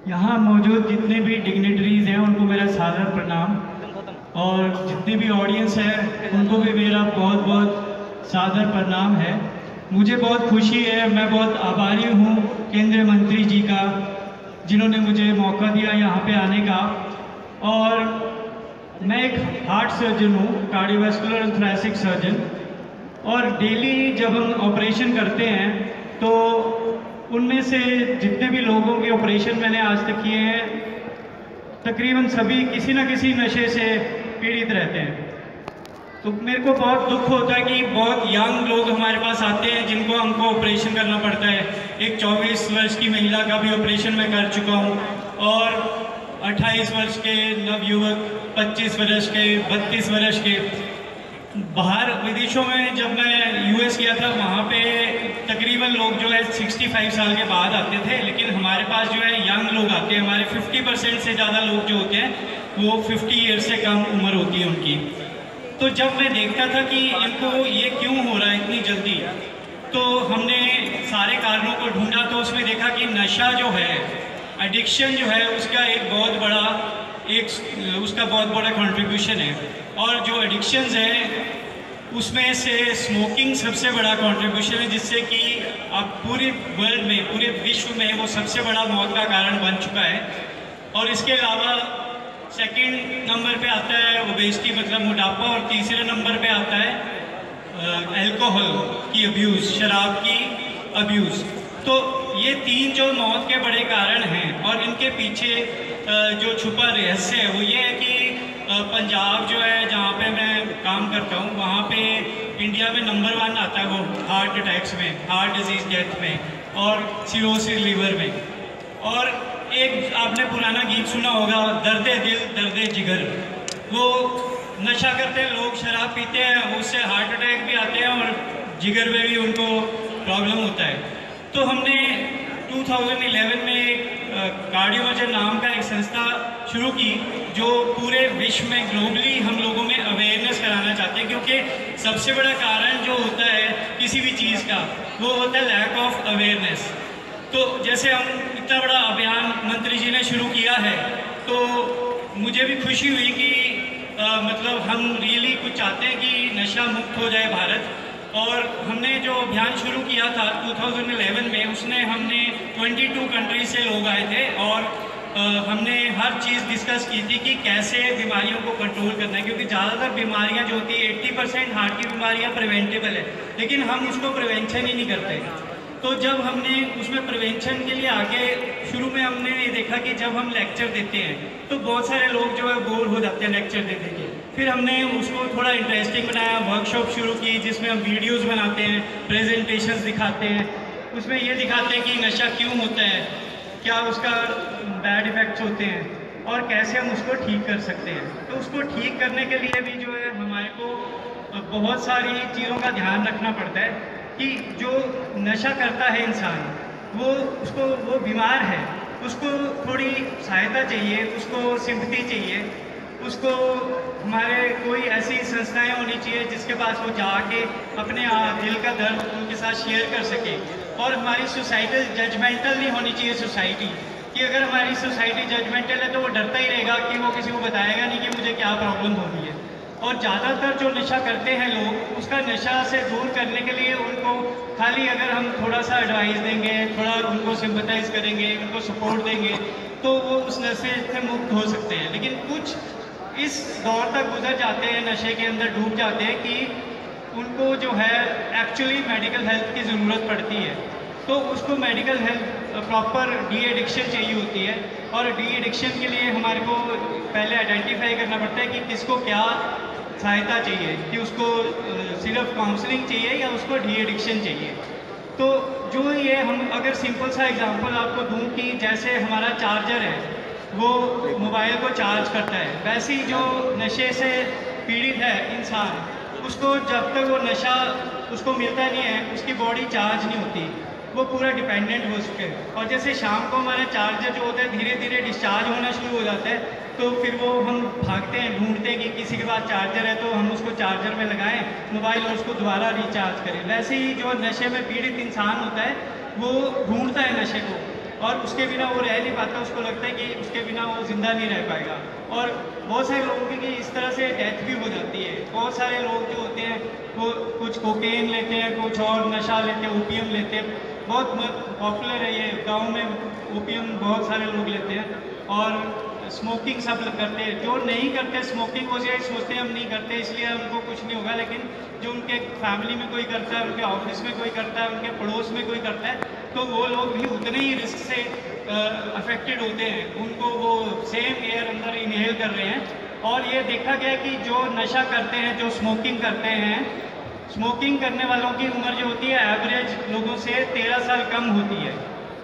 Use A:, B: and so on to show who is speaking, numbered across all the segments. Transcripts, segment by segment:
A: यहाँ मौजूद जितने भी डिग्नेटरीज हैं उनको मेरा सादर प्रणाम, और जितनी भी ऑडियंस है उनको भी मेरा बहुत बहुत सादर प्रणाम है। मुझे बहुत खुशी है, मैं बहुत आभारी हूँ केंद्रीय मंत्री जी का, जिन्होंने मुझे मौका दिया यहाँ पे आने का। और मैं एक हार्ट सर्जन हूँ, कार्डियोवैस्कुलर एंड थोरैसिक सर्जन, और डेली जब हम ऑपरेशन करते हैं तो उनमें से जितने भी लोगों के ऑपरेशन मैंने आज तक किए हैं तकरीबन सभी किसी न किसी नशे से पीड़ित रहते हैं। तो मेरे को बहुत दुख होता है कि बहुत यंग लोग हमारे पास आते हैं जिनको हमको ऑपरेशन करना पड़ता है। एक 24 वर्ष की महिला का भी ऑपरेशन मैं कर चुका हूँ, और 28 वर्ष के नवयुवक, 25 वर्ष के, 32 वर्ष के। बाहर विदेशों में जब मैं यूएस गया था वहाँ पे तकरीबन लोग जो है 65 साल के बाद आते थे, लेकिन हमारे पास जो है यंग लोग आते हैं। हमारे 50% से ज़्यादा लोग जो होते हैं वो 50 ईयर से कम उम्र होती है उनकी। तो जब मैं देखता था कि इनको ये क्यों हो रहा है इतनी जल्दी, तो हमने सारे कारणों को ढूंढा, तो उसमें देखा कि नशा जो है, एडिक्शन जो है, उसका उसका बहुत बड़ा कंट्रीब्यूशन है। और जो एडिक्शंस हैं उसमें से स्मोकिंग सबसे बड़ा कंट्रीब्यूशन है, जिससे कि अब पूरे वर्ल्ड में, पूरे विश्व में वो सबसे बड़ा मौत का कारण बन चुका है। और इसके अलावा सेकंड नंबर पे आता है ओबेसिटी, मतलब मोटापा, और तीसरे नंबर पे आता है अल्कोहल की अब्यूज़, शराब की अब्यूज़। तो ये तीन जो मौत के बड़े कारण हैं, और इनके पीछे जो छुपा रहस्य है वो ये है कि पंजाब जो है जहाँ पे मैं काम करता हूँ, वहाँ पे इंडिया में नंबर 1 आता है वो हार्ट अटैक्स में, हार्ट डिजीज़ डेथ में, और सिरोसिस लीवर में। और एक आपने पुराना गीत सुना होगा, दर्दे दिल दर्दे जिगर। वो नशा करते हैं लोग, शराब पीते हैं, उससे हार्ट अटैक भी आते हैं और जिगर में भी उनको प्रॉब्लम होता है। तो हमने 2011 में एक कार्डियोवर्जन नाम का एक संस्था शुरू की, जो पूरे विश्व में ग्लोबली हम लोगों में अवेयरनेस कराना चाहते हैं, क्योंकि सबसे बड़ा कारण जो होता है किसी भी चीज़ का वो होता है लैक ऑफ अवेयरनेस। तो जैसे हम इतना बड़ा अभियान मंत्री जी ने शुरू किया है, तो मुझे भी खुशी हुई कि मतलब हम रियली कुछ चाहते हैं कि नशा मुक्त हो जाए भारत। और हमने जो अभियान शुरू किया था 2011 में, उसने हमने 22 कंट्रीज से लोग आए थे, और हमने हर चीज़ डिस्कस की थी कि कैसे बीमारियों को कंट्रोल करना है, क्योंकि ज़्यादातर बीमारियां जो होती है 80% हार्ट की बीमारियां प्रिवेंटेबल है, लेकिन हम उसको प्रिवेंशन ही नहीं करते। तो जब हमने उसमें प्रिवेंशन के लिए आगे शुरू में हमने ये देखा कि जब हम लेक्चर देते हैं तो बहुत सारे लोग जो है बोर हो जाते हैं लेक्चर देते के। फिर हमने उसको थोड़ा इंटरेस्टिंग बनाया, वर्कशॉप शुरू की जिसमें हम वीडियोस बनाते हैं, प्रेजेंटेशंस दिखाते हैं, उसमें ये दिखाते हैं कि नशा क्यों होता है, क्या उसका बैड इफ़ेक्ट्स होते हैं, और कैसे हम उसको ठीक कर सकते हैं। तो उसको ठीक करने के लिए भी जो है हमारे को बहुत सारी चीज़ों का ध्यान रखना पड़ता है कि जो नशा करता है इंसान, वो बीमार है, उसको थोड़ी सहायता चाहिए, उसको सिंपैथी चाहिए, उसको हमारे कोई ऐसी संस्थाएं होनी चाहिए जिसके पास वो जाके अपने दिल का दर्द उनके साथ शेयर कर सके। और हमारी सोसाइटी जजमेंटल नहीं होनी चाहिए सोसाइटी, कि अगर हमारी सोसाइटी जजमेंटल है तो वो डरता ही रहेगा कि वो किसी को बताएगा नहीं कि मुझे क्या प्रॉब्लम हो रही है। और ज़्यादातर जो नशा करते हैं लोग, उसका नशा से दूर करने के लिए उनको खाली अगर हम थोड़ा सा एडवाइस देंगे, थोड़ा उनको सिंपैथाइज करेंगे, उनको सपोर्ट देंगे, तो वो उस नशे से मुक्त हो सकते हैं। लेकिन कुछ इस दौर तक गुजर जाते हैं, नशे के अंदर डूब जाते हैं कि उनको जो है एक्चुअली मेडिकल हेल्प की ज़रूरत पड़ती है। तो उसको medical help, proper de addiction चाहिए होती है, और डी एडिक्शन के लिए हमारे को पहले आइडेंटिफाई करना पड़ता है कि किसको क्या सहायता चाहिए, कि उसको सिर्फ काउंसलिंग चाहिए या उसको डी एडिक्शन चाहिए। तो जो ये हम अगर सिंपल सा एग्जांपल आपको दूं कि जैसे हमारा चार्जर है वो मोबाइल को चार्ज करता है, वैसे ही जो नशे से पीड़ित है इंसान, उसको जब तक वो नशा उसको मिलता नहीं है उसकी बॉडी चार्ज नहीं होती, वो पूरा डिपेंडेंट हो चुके हैं। और जैसे शाम को हमारे चार्जर जो होता है धीरे धीरे डिस्चार्ज होना शुरू हो जाता है, तो फिर वो हम भागते हैं, ढूंढते हैं कि किसी के पास चार्जर है तो हम उसको चार्जर में लगाएं मोबाइल और उसको दोबारा रिचार्ज करें। वैसे ही जो नशे में पीड़ित इंसान होता है वो ढूंढता है नशे को, और उसके बिना वो रह नहीं पाता, उसको लगता है कि उसके बिना वो ज़िंदा नहीं रह पाएगा। और बहुत सारे लोगों की इस तरह से डेथ भी हो जाती है। बहुत सारे लोग जो होते हैं वो कुछ कोकेन लेते हैं, कुछ और नशा लेते हैं, ओपियम लेते हैं। बहुत पॉपुलर है ये गाँव में, ओपियम बहुत सारे लोग लेते हैं। और स्मोकिंग सब करते हैं। जो नहीं करते स्मोकिंग, वो ये सोचते हैं हम नहीं करते इसलिए हमको कुछ नहीं होगा, लेकिन जो उनके फैमिली में कोई करता है, उनके ऑफिस में कोई करता है, उनके पड़ोस में कोई करता है, तो वो लोग भी उतने ही रिस्क से अफेक्टेड होते हैं। उनको वो सेम एयर अंदर इनहेल कर रहे हैं। और ये देखा गया है कि जो नशा करते हैं, जो स्मोकिंग करते हैं, स्मोकिंग करने वालों की उम्र जो होती है एवरेज लोगों से 13 साल कम होती है।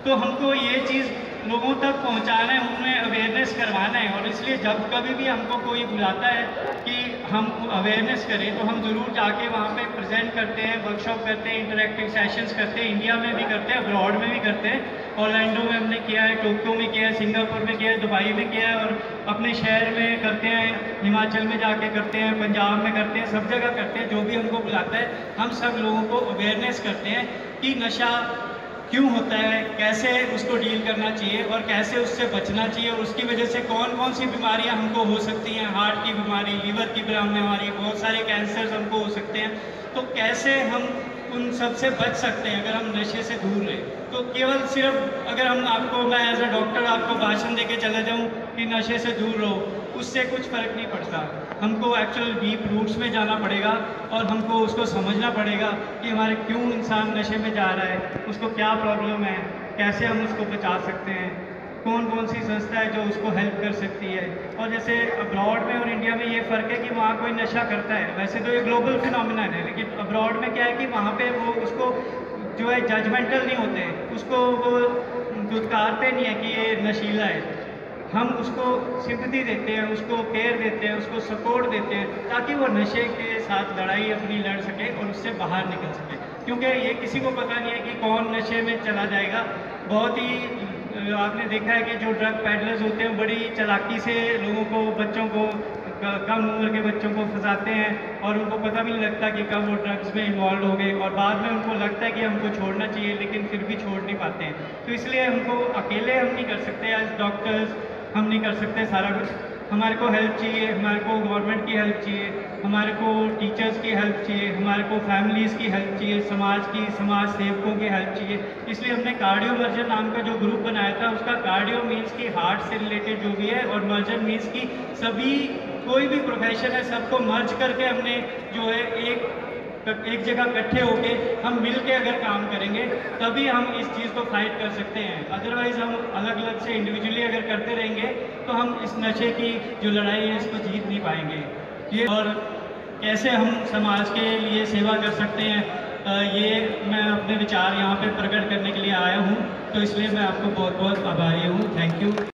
A: तो हमको ये चीज़ लोगों तक पहुंचाना है, उनमें अवेयरनेस करवाना है। और इसलिए जब कभी भी हमको कोई बुलाता है कि हम अवेयरनेस करें, तो हम ज़रूर जाके वहाँ पे प्रेजेंट करते हैं, वर्कशॉप करते हैं, इंटरेक्टिव सेशंस करते हैं। इंडिया में भी करते हैं, अब्रॉड में भी करते हैं। ऑरलैंडो में हमने किया है, टोक्यो में किया है, सिंगापुर में किया है, दुबई में किया है, और अपने शहर में करते हैं, हिमाचल में जाके करते हैं, पंजाब में करते हैं, सब जगह करते हैं। जो भी हमको बुलाता है हम सब लोगों को अवेयरनेस करते हैं कि नशा क्यों होता है, कैसे उसको डील करना चाहिए और कैसे उससे बचना चाहिए, और उसकी वजह से कौन कौन सी बीमारियां हमको हो सकती हैं। हार्ट की बीमारी, लीवर की बीमारी, बहुत सारे कैंसर्स हमको हो सकते हैं। तो कैसे हम उन सब से बच सकते हैं अगर हम नशे से दूर रहें। तो केवल सिर्फ अगर हम आपको, मैं एज अ डॉक्टर आपको भाषण देके चला जाऊँ कि नशे से दूर रहो, उससे कुछ फ़र्क नहीं पड़ता। हमको एक्चुअल डीप रूट्स में जाना पड़ेगा और हमको उसको समझना पड़ेगा कि हमारे क्यों इंसान नशे में जा रहा है, उसको क्या प्रॉब्लम है, कैसे हम उसको बचा सकते हैं, कौन कौन सी संस्था है जो उसको हेल्प कर सकती है। और जैसे अब्रॉड में और इंडिया में ये फ़र्क है कि वहाँ कोई नशा करता है, वैसे तो ये ग्लोबल फिनोमिनन है, लेकिन अब्रॉड में क्या है कि वहाँ पे वो उसको जो है जजमेंटल नहीं होते, उसको वो दुत्कारते नहीं है कि ये नशीला है। हम उसको सिंपैथी देते हैं, उसको केयर देते हैं, उसको सपोर्ट देते हैं, ताकि वो नशे के साथ लड़ाई अपनी लड़ सके और उससे बाहर निकल सके। क्योंकि ये किसी को पता नहीं है कि कौन नशे में चला जाएगा। बहुत ही आपने देखा है कि जो ड्रग पैडलर्स होते हैं बड़ी चालाकी से लोगों को, बच्चों को, कम उम्र के बच्चों को फंसाते हैं और उनको पता भी नहीं लगता कि कब वो ड्रग्स में इन्वॉल्व हो गए, और बाद में उनको लगता है कि हमको छोड़ना चाहिए लेकिन फिर भी छोड़ नहीं पाते हैं। तो इसलिए हमको अकेले हम नहीं कर सकते, एज डॉक्टर्स हम नहीं कर सकते सारा कुछ। हमारे को हेल्प चाहिए, हमारे को गवर्नमेंट की हेल्प चाहिए, हमारे को टीचर्स की हेल्प चाहिए, हमारे को फैमिलीज़ की हेल्प चाहिए, समाज की, समाज सेवकों की हेल्प चाहिए। इसलिए हमने कार्डियो वर्जन नाम का जो ग्रुप बनाया था, उसका कार्डियो मीन्स की हार्ट से रिलेटेड जो भी है, और वर्जन मीन्स की सभी, कोई भी प्रोफेशन है सबको मर्ज करके हमने जो है एक जगह इकट्ठे होके हम मिल के अगर काम करेंगे तभी हम इस चीज़ को फाइट कर सकते हैं। अदरवाइज़ हम अलग अलग से इंडिविजुअली अगर करते रहेंगे तो हम इस नशे की जो लड़ाई है इसको जीत नहीं पाएंगे। ये और कैसे हम समाज के लिए सेवा कर सकते हैं, ये मैं अपने विचार यहाँ पे प्रकट करने के लिए आया हूँ। तो इसलिए मैं आपको बहुत बहुत आभारी हूँ। Thank you.